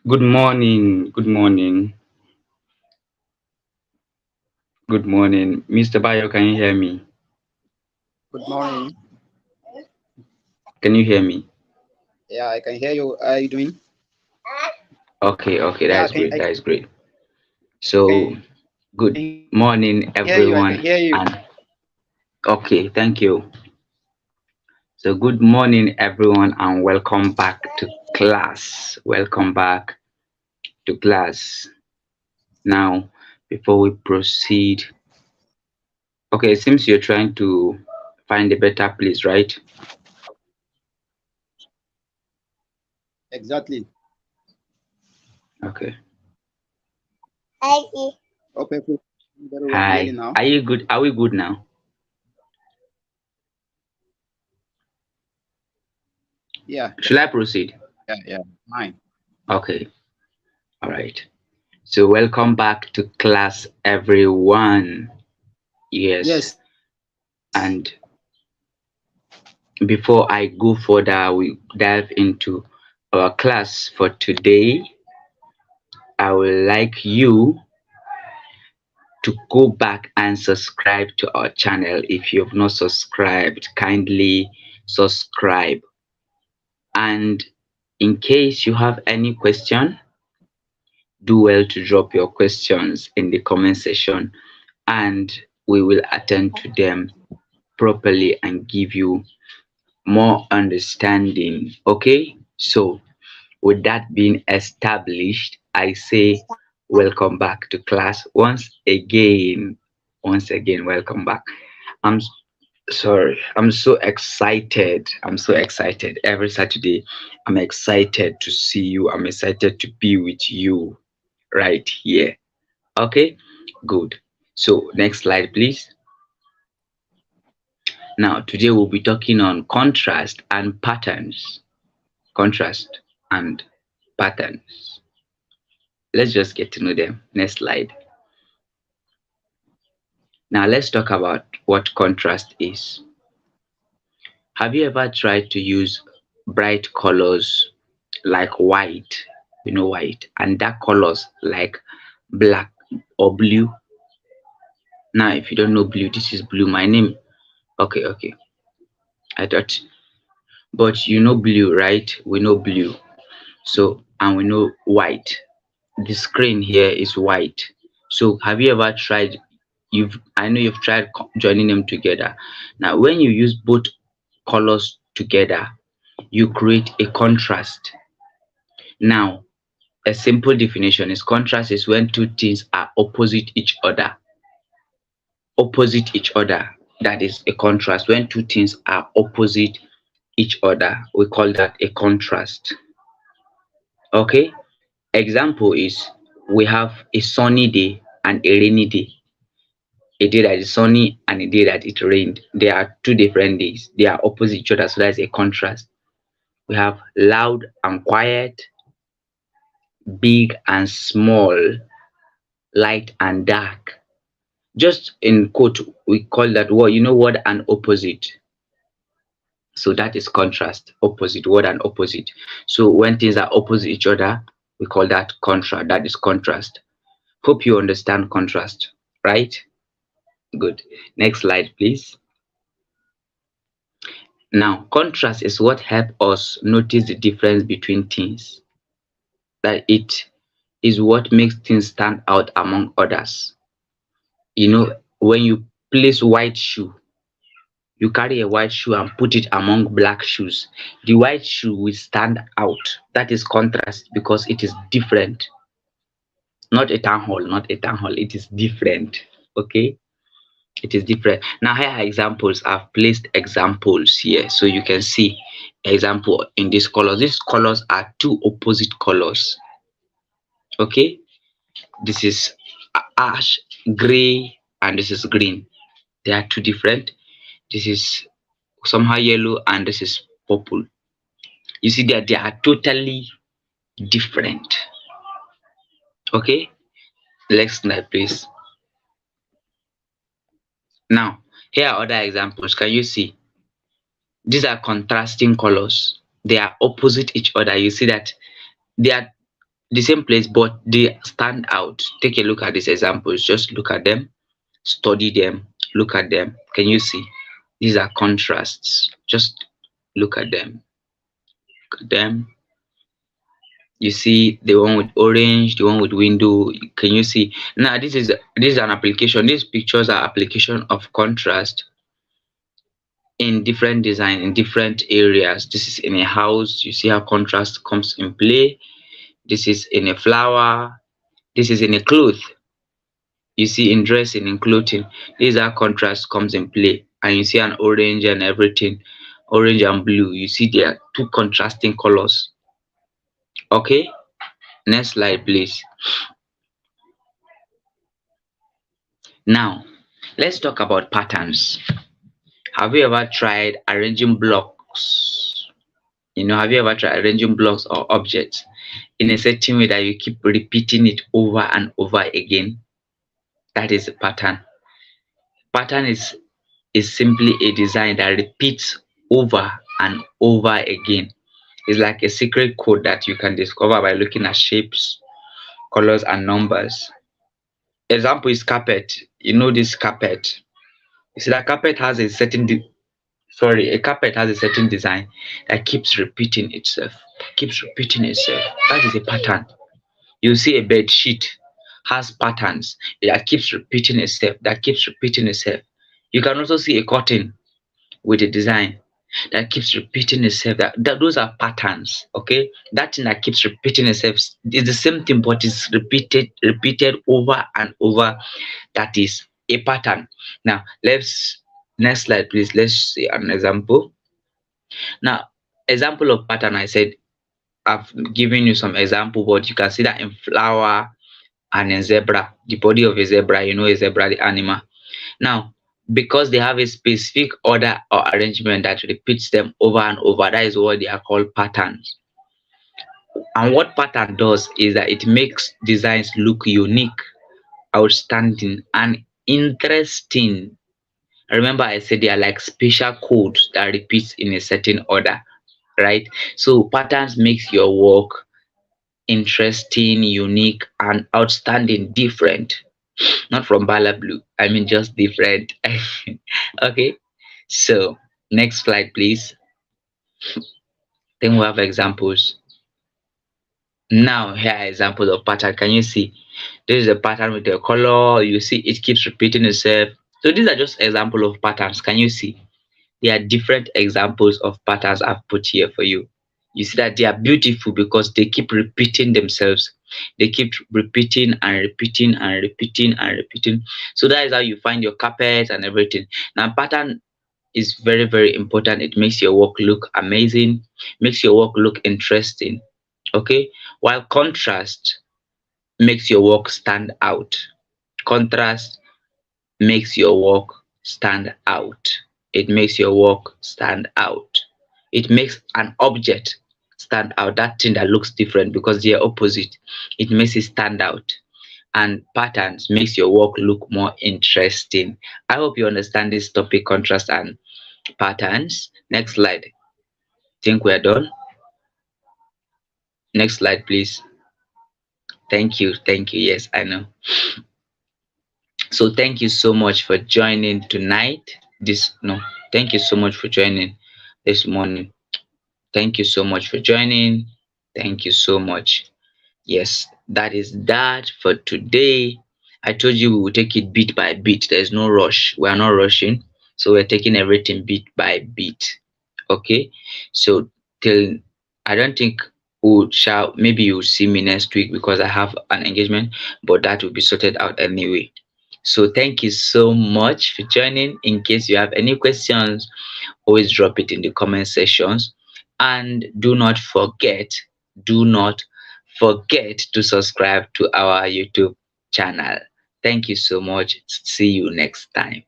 Good morning. Good morning. Good morning. Mr. Bayo, can you hear me? Good morning. Can you hear me? Yeah, I can hear you. How are you doing? Okay, that Yeah, is great. That is great. I So, can hear you. I can good hear you. morning, everyone. And okay, thank you. So, good morning, everyone, and welcome back to class. Welcome back to class. Now, before we proceed, okay, it seems you're trying to find a better place, right? Exactly. Okay. Hope everything is very well clearly Hi. now. Are you good? Are we good now? Yeah, Should I proceed? yeah. Fine. Okay. All right. So, welcome back to class, everyone. Yes. Yes. And before I go further, we dive into our class for today. I would like you to go back and subscribe to our channel. If you have not subscribed, kindly subscribe. And in case you have any question, do well to drop your questions in the comment section and we will attend to them properly and give you more understanding. Okay, so with that being established, I say welcome back to class once again. Once again, welcome back. I'm sorry, I'm so excited. I'm so excited. Every Saturday, I'm excited to see you. I'm excited to be with you right here. Okay, good. So, next slide, please. Now, today we'll be talking on contrast and patterns. Contrast and patterns. Let's just get to know them. Next slide. Now, let's talk about what contrast is. Have you ever tried to use bright colors like white, white, and dark colors like black or blue? Now, if you don't know blue, this is blue. My name, okay. I thought, but you know blue, right? We know blue. So, and we know white. The screen here is white. So have you ever tried, I know you've tried joining them together. Now when you use both colors together, you create a contrast. Now a simple definition is contrast is when two things are opposite each other. That is a contrast. When two things are opposite each other, we call that a contrast. Okay, example is we have a sunny day and a rainy day. A day that is sunny and a day that it rained. They are two different days. They are opposite each other, so that's a contrast. We have loud and quiet, big and small, light and dark. Just in quote, we call that word and opposite. So that is contrast, opposite, word and opposite. So when things are opposite each other, we call that contrast. That is contrast. Hope you understand contrast, right? Good. Next slide, please. Now, contrast is what helps us notice the difference between things. That it is what makes things stand out among others. When you place white shoe, you carry a white shoe and put it among black shoes. The white shoe will stand out. That is contrast because it is different. Not a town hall, not a town hall. It is different. Okay? It is different. Now here are examples. I've placed examples here so you can see example in these colors. These colors are two opposite colors. Okay, this is ash, gray, and this is green. They are two different. This is somehow yellow and this is purple. You see that they are totally different. Okay, next slide please. Now here are other examples. Can you see? These are contrasting colors. They are opposite each other. You see that they are the same place, but they stand out. Take a look at these examples. Just look at them, study them, look at them. Can you see? These are contrasts. Just look at them. Look at them. You see the one with orange, the one with window. Can you see? Now this is an application. These pictures are application of contrast in different design in different areas. This is in a house. You see how contrast comes in play. This is in a flower. This is in a cloth. You see in dressing, in clothing. These are contrast comes in play. And you see an orange and everything, orange and blue. You see there are two contrasting colors. Okay, next slide, please. Now, let's talk about patterns. Have you ever tried arranging blocks? Have you ever tried arranging blocks or objects in a certain way that you keep repeating it over and over again? That is a pattern. Pattern is simply a design that repeats over and over again. It's like a secret code that you can discover by looking at shapes, colors, and numbers. Example is carpet. You know this carpet. You see that carpet has a certain a carpet has a certain design that keeps repeating itself, keeps repeating itself. That is a pattern. You see a bed sheet has patterns that keeps repeating itself, that keeps repeating itself. You can also see a curtain with a design that keeps repeating itself. That those are patterns. Okay, that thing that keeps repeating itself is the same thing, but it's repeated over and over. That is a pattern. Now let's next slide, please. Let's see an example. Now, example of pattern. I said I've given you some example, but you can see that in flower and in zebra, the body of a zebra. A zebra, the animal. Now, because they have a specific order or arrangement that repeats them over and over, that is what they are called patterns. And what pattern does is that it makes designs look unique, outstanding, and interesting. Remember, I said they are like special codes that repeats in a certain order, right? So patterns makes your work interesting, unique, and outstanding, different. Not from Bala Blue. I mean, just different. Okay. So next slide, please. Then we have examples. Now here are examples of pattern. Can you see? This is a pattern with a color. You see it keeps repeating itself. So these are just examples of patterns. Can you see? There are different examples of patterns I've put here for you. You see that they are beautiful because they keep repeating themselves. They keep repeating and repeating and repeating and repeating. So that is how you find your carpet and everything. Now pattern is very, very important. It makes your work look amazing, makes your work look interesting. Okay, while contrast makes your work stand out. Contrast makes your work stand out. It makes your work stand out. It makes an object stand out, that thing that looks different because they are opposite. It makes it stand out. And patterns makes your work look more interesting. I hope you understand this topic, contrast and patterns. Next slide. Think we're done. Next slide, please. Thank you. Thank you. Yes, I know. So thank you so much for joining tonight. This no, thank you so much for joining this morning. Thank you so much for joining. Thank you so much. Yes, that is that for today. I told you we will take it bit by bit. There's no rush. We are not rushing. So we're taking everything bit by bit. Okay. So till I don't think we shall maybe you'll see me next week because I have an engagement, but that will be sorted out anyway. So thank you so much for joining. In case you have any questions, always drop it in the comment sections. And do not forget to subscribe to our YouTube channel. Thank you so much. See you next time.